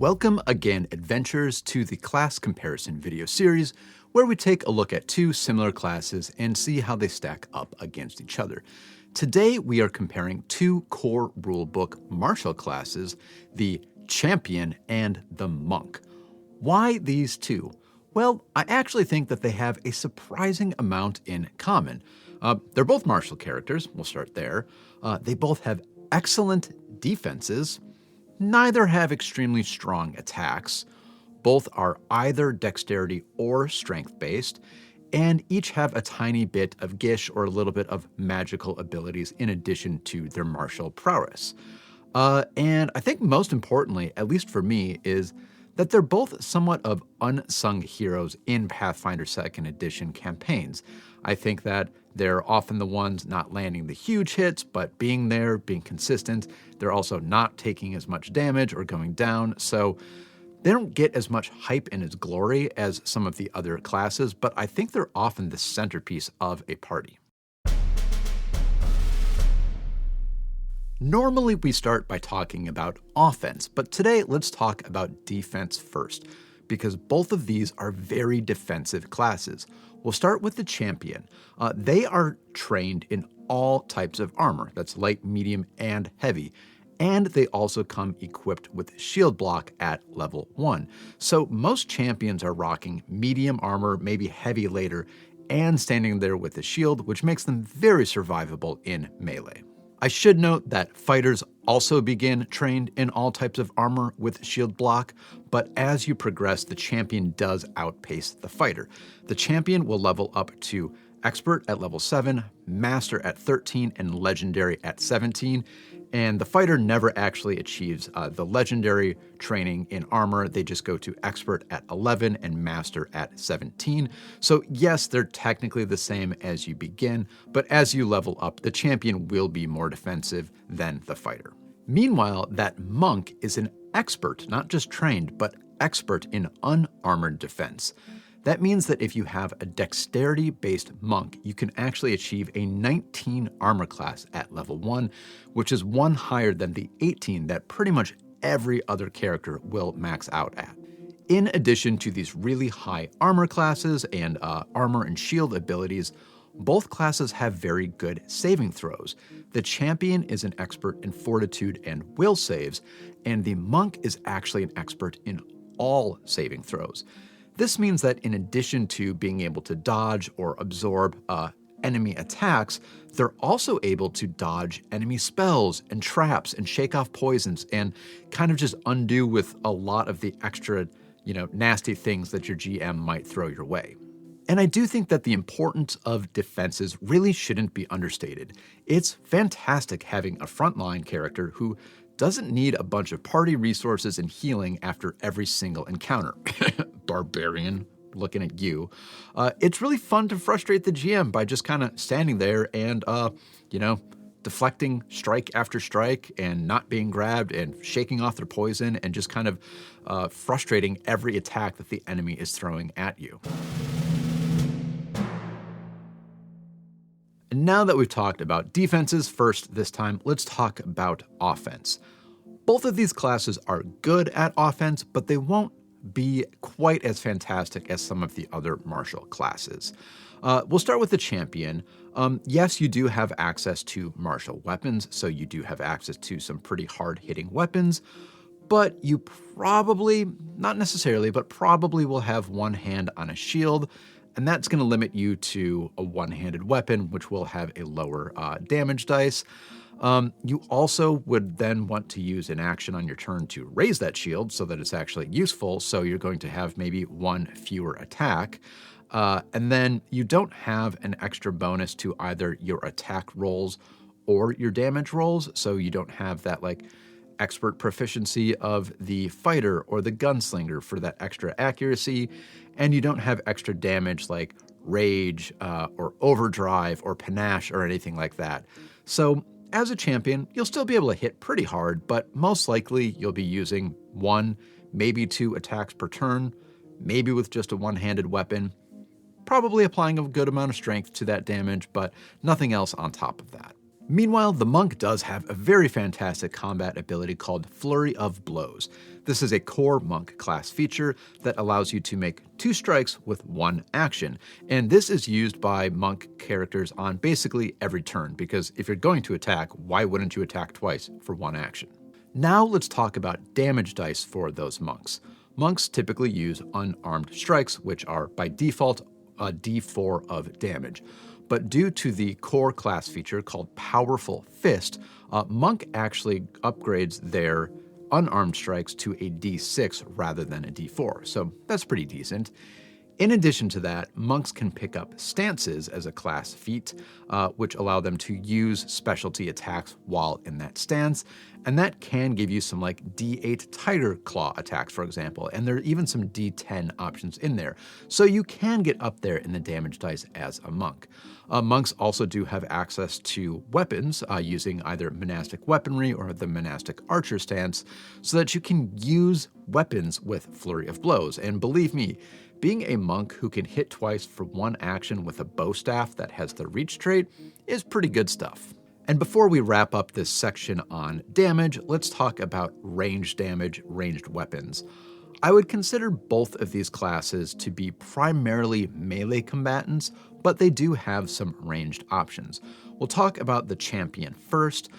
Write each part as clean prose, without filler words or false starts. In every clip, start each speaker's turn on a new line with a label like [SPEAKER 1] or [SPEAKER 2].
[SPEAKER 1] Welcome again, adventurers, to the class comparison video series, where we take a look at two similar classes and see how they stack up against each other. Today, we are comparing two core rulebook martial classes, the Champion and the Monk. Why these two? Well, I actually think that they have a surprising amount in common. They're both martial characters, we'll start there. They both have excellent defenses. Neither have extremely strong attacks. Both are either dexterity or strength-based, and each have a tiny bit of gish or a little bit of magical abilities in addition to their martial prowess. And I think most importantly, at least for me, is that they're both somewhat of unsung heroes in Pathfinder 2nd Edition campaigns. I think that they're often the ones not landing the huge hits, but being there, being consistent. They're also not taking as much damage or going down, so they don't get as much hype and as glory as some of the other classes, but I think they're often the centerpiece of a party. Normally we start by talking about offense, but today let's talk about defense first, because both of these are very defensive classes. We'll start with the Champion. They are trained in all types of armor, that's light, medium, and heavy, and they also come equipped with shield block at level 1. So most champions are rocking medium armor, maybe heavy later, and standing there with a shield, which makes them very survivable in melee. I should note that fighters also begin trained in all types of armor with shield block, but as you progress, the Champion does outpace the fighter. The Champion will level up to Expert at level 7, Master at 13, and Legendary at 17, and the fighter never actually achieves the Legendary training in armor. They just go to Expert at 11 and Master at 17. So yes, they're technically the same as you begin, but as you level up, the Champion will be more defensive than the fighter. Meanwhile, that Monk is an expert, not just trained, but expert in unarmored defense. That means that if you have a dexterity-based monk, you can actually achieve a 19 armor class at level 1, which is one higher than the 18 that pretty much every other character will max out at. In addition to these really high armor classes and armor and shield abilities, both classes have very good saving throws. The Champion is an expert in fortitude and will saves, and the Monk is actually an expert in all saving throws. This means that in addition to being able to dodge or absorb enemy attacks, they're also able to dodge enemy spells and traps and shake off poisons and kind of just undo with a lot of the extra, nasty things that your GM might throw your way. And I do think that the importance of defenses really shouldn't be understated. It's fantastic having a frontline character who doesn't need a bunch of party resources and healing after every single encounter. Barbarian, looking at you. It's really fun to frustrate the GM by just kind of standing there and, deflecting strike after strike and not being grabbed and shaking off their poison and just kind of frustrating every attack that the enemy is throwing at you. And now that we've talked about defenses first this time, let's talk about offense. Both of these classes are good at offense, but they won't be quite as fantastic as some of the other martial classes. We'll start with the Champion. Yes, you do have access to martial weapons, so you do have access to some pretty hard-hitting weapons, but you probably, not necessarily, but probably will have one hand on a shield, and that's going to limit you to a one-handed weapon, which will have a lower damage dice. You also would then want to use an action on your turn to raise that shield so that it's actually useful, so you're going to have maybe one fewer attack. And then you don't have an extra bonus to either your attack rolls or your damage rolls, so you don't have that expert proficiency of the fighter or the gunslinger for that extra accuracy, and you don't have extra damage like rage or overdrive or panache or anything like that. So as a Champion, you'll still be able to hit pretty hard, but most likely you'll be using 1, maybe 2 attacks per turn, maybe with just a one-handed weapon, probably applying a good amount of strength to that damage, but nothing else on top of that. Meanwhile, the monk does have a very fantastic combat ability called Flurry of Blows. This is a core monk class feature that allows you to make 2 strikes with 1 action, and this is used by monk characters on basically every turn, because if you're going to attack, why wouldn't you attack twice for 1 action? Now let's talk about damage dice for those monks. Monks typically use unarmed strikes, which are by default a d4 of damage. But due to the core class feature called Powerful Fist, Monk actually upgrades their unarmed strikes to a d6 rather than a d4, so that's pretty decent. In addition to that, monks can pick up stances as a class feat, which allow them to use specialty attacks while in that stance, and that can give you some like d8 Tiger Claw attacks, for example, and there are even some d10 options in there, so you can get up there in the damage dice as a monk. Monks also do have access to weapons using either monastic weaponry or the monastic archer stance, so that you can use weapons with Flurry of Blows, and believe me, being a monk who can hit twice for 1 action with a bow staff that has the reach trait is pretty good stuff. And before we wrap up this section on damage, let's talk about ranged damage, ranged weapons. I would consider both of these classes to be primarily melee combatants, but they do have some ranged options. We'll talk about the champion first.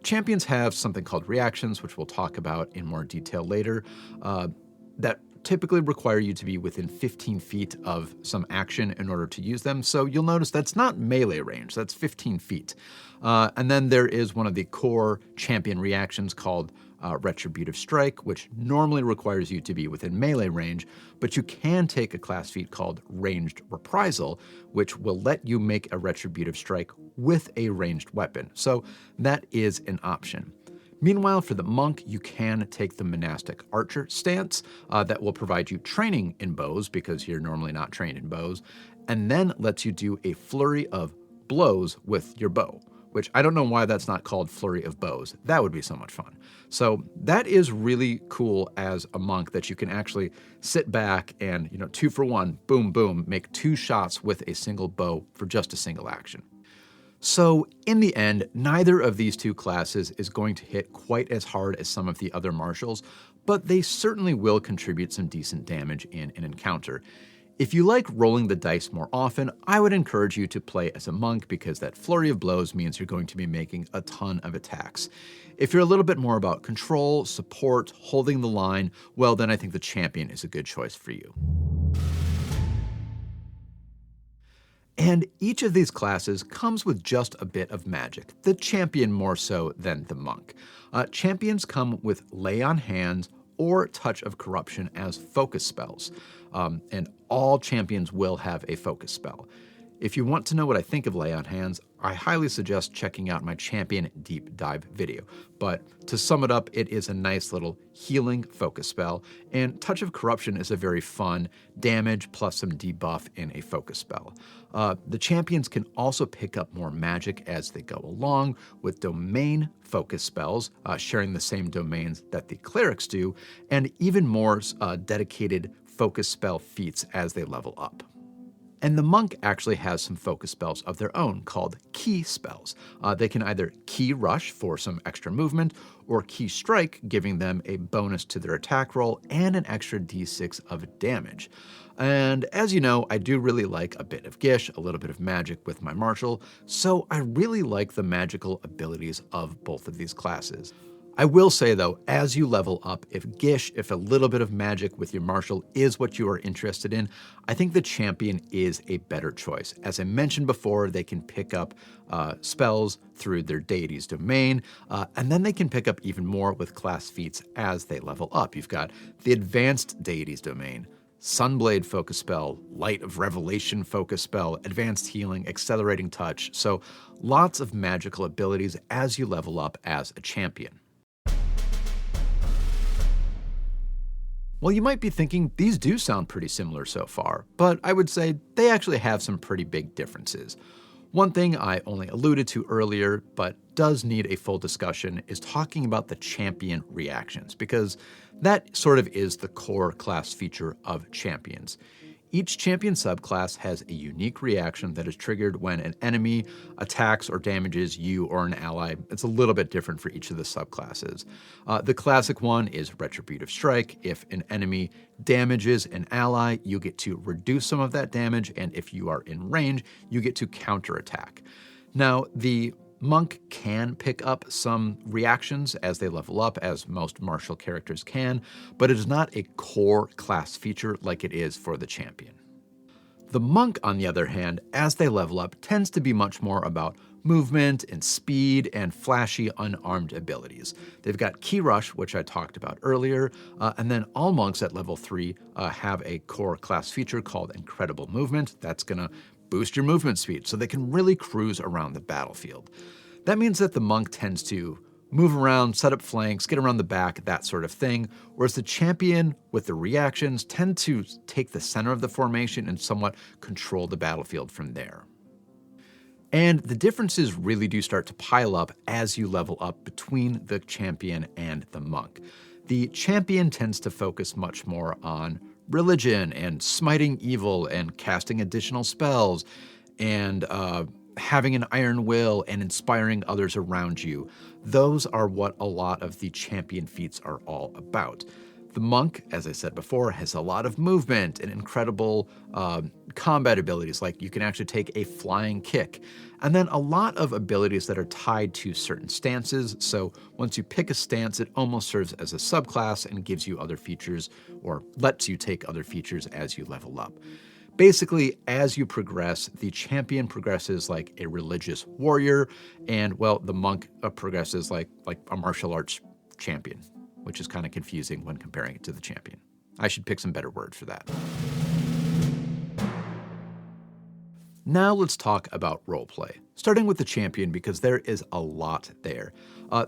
[SPEAKER 1] Champions have something called reactions, which we'll talk about in more detail later, that typically require you to be within 15 feet of some action in order to use them. So you'll notice that's not melee range, that's 15 feet. And then there is one of the core champion reactions called Retributive Strike, which normally requires you to be within melee range, but you can take a class feat called Ranged Reprisal, which will let you make a Retributive Strike with a ranged weapon. So that is an option. Meanwhile, for the monk, you can take the monastic archer stance that will provide you training in bows because you're normally not trained in bows, and then lets you do a flurry of blows with your bow, which I don't know why that's not called Flurry of Bows. That would be so much fun. So that is really cool as a monk that you can actually sit back and, 2 for 1, boom, boom, make 2 shots with a single bow for just a single action. So in the end, neither of these 2 classes is going to hit quite as hard as some of the other martials, but they certainly will contribute some decent damage in an encounter. If you like rolling the dice more often, I would encourage you to play as a monk because that flurry of blows means you're going to be making a ton of attacks. If you're a little bit more about control, support, holding the line, well then I think the champion is a good choice for you. And each of these classes comes with just a bit of magic, the champion more so than the monk. Champions come with Lay on Hands or Touch of Corruption as focus spells, and all champions will have a focus spell. If you want to know what I think of Lay on Hands, I highly suggest checking out my champion deep dive video. But to sum it up, it is a nice little healing focus spell, and Touch of Corruption is a very fun damage plus some debuff in a focus spell. The champions can also pick up more magic as they go along with domain focus spells, sharing the same domains that the clerics do, and even more dedicated focus spell feats as they level up. And the monk actually has some focus spells of their own called key spells. They can either key rush for some extra movement or key strike, giving them a bonus to their attack roll and an extra d6 of damage. And as you know, I do really like a bit of Gish, a little bit of magic with my martial, so I really like the magical abilities of both of these classes. I will say though, as you level up, if a little bit of magic with your martial is what you are interested in, I think the champion is a better choice. As I mentioned before, they can pick up spells through their deity's domain, and then they can pick up even more with class feats as they level up. You've got the advanced deity's domain, Sunblade focus spell, Light of Revelation focus spell, advanced healing, accelerating touch, so lots of magical abilities as you level up as a champion. Well, you might be thinking these do sound pretty similar so far, but I would say they actually have some pretty big differences. One thing I only alluded to earlier, but does need a full discussion, is talking about the champion reactions, because that sort of is the core class feature of champions. each champion subclass has a unique reaction that is triggered when an enemy attacks or damages you or an ally. It's a little bit different for each of the subclasses. The classic one is Retributive Strike. If an enemy damages an ally, you get to reduce some of that damage, and if you are in range, you get to counterattack. Now, the Monk can pick up some reactions as they level up, as most martial characters can, but it is not a core class feature like it is for the champion. The Monk, on the other hand, as they level up, tends to be much more about movement and speed and flashy unarmed abilities. They've got Key Rush, which I talked about earlier, and then all monks at level 3 have a core class feature called Incredible Movement. That's going to boost your movement speed so they can really cruise around the battlefield. That means that the monk tends to move around, set up flanks, get around the back, that sort of thing, whereas the champion with the reactions tend to take the center of the formation and somewhat control the battlefield from there. And the differences really do start to pile up as you level up between the champion and the monk. The champion tends to focus much more on religion and smiting evil and casting additional spells and having an iron will and inspiring others around you. Those are what a lot of the champion feats are all about. The monk, as I said before, has a lot of movement and incredible combat abilities, like you can actually take a flying kick. And then a lot of abilities that are tied to certain stances, so once you pick a stance, it almost serves as a subclass and gives you other features, or lets you take other features as you level up. Basically, as you progress, the champion progresses like a religious warrior, and, well, the monk progresses like a martial arts champion, which is kind of confusing when comparing it to the champion. I should pick some better words for that. Now let's talk about roleplay, starting with the champion because there is a lot there.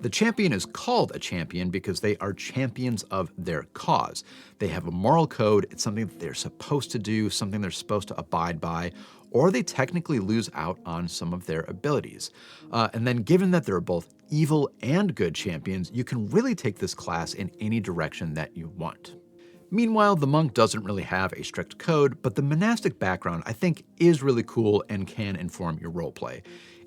[SPEAKER 1] The champion is called a champion because they are champions of their cause. They have a moral code, it's something that they're supposed to do, something they're supposed to abide by, or they technically lose out on some of their abilities. And then given that there are both evil and good champions, you can really take this class in any direction that you want. Meanwhile, the monk doesn't really have a strict code, but the monastic background I think is really cool and can inform your roleplay.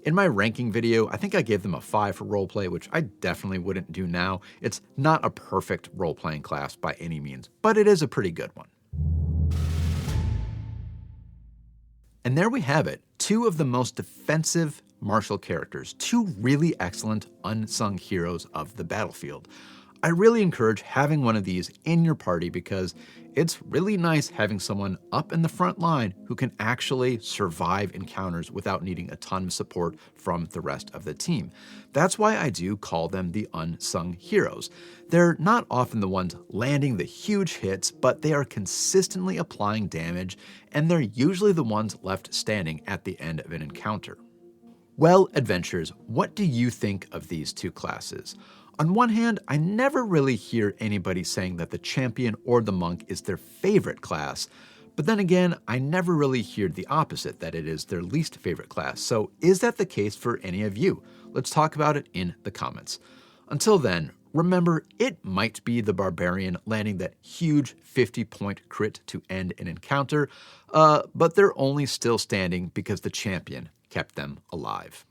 [SPEAKER 1] In my ranking video, I think I gave them a 5 for roleplay, which I definitely wouldn't do now. It's not a perfect role-playing class by any means, but it is a pretty good one. And there we have it, 2 of the most defensive martial characters, 2 really excellent unsung heroes of the battlefield. I really encourage having one of these in your party because it's really nice having someone up in the front line who can actually survive encounters without needing a ton of support from the rest of the team. That's why I do call them the unsung heroes. They're not often the ones landing the huge hits, but they are consistently applying damage, and they're usually the ones left standing at the end of an encounter. Well, adventurers, what do you think of these 2 classes? On one hand, I never really hear anybody saying that the champion or the monk is their favorite class, but then again, I never really hear the opposite, that it is their least favorite class. So is that the case for any of you? Let's talk about it in the comments. Until then, remember, it might be the barbarian landing that huge 50-point crit to end an encounter, but they're only still standing because the champion kept them alive.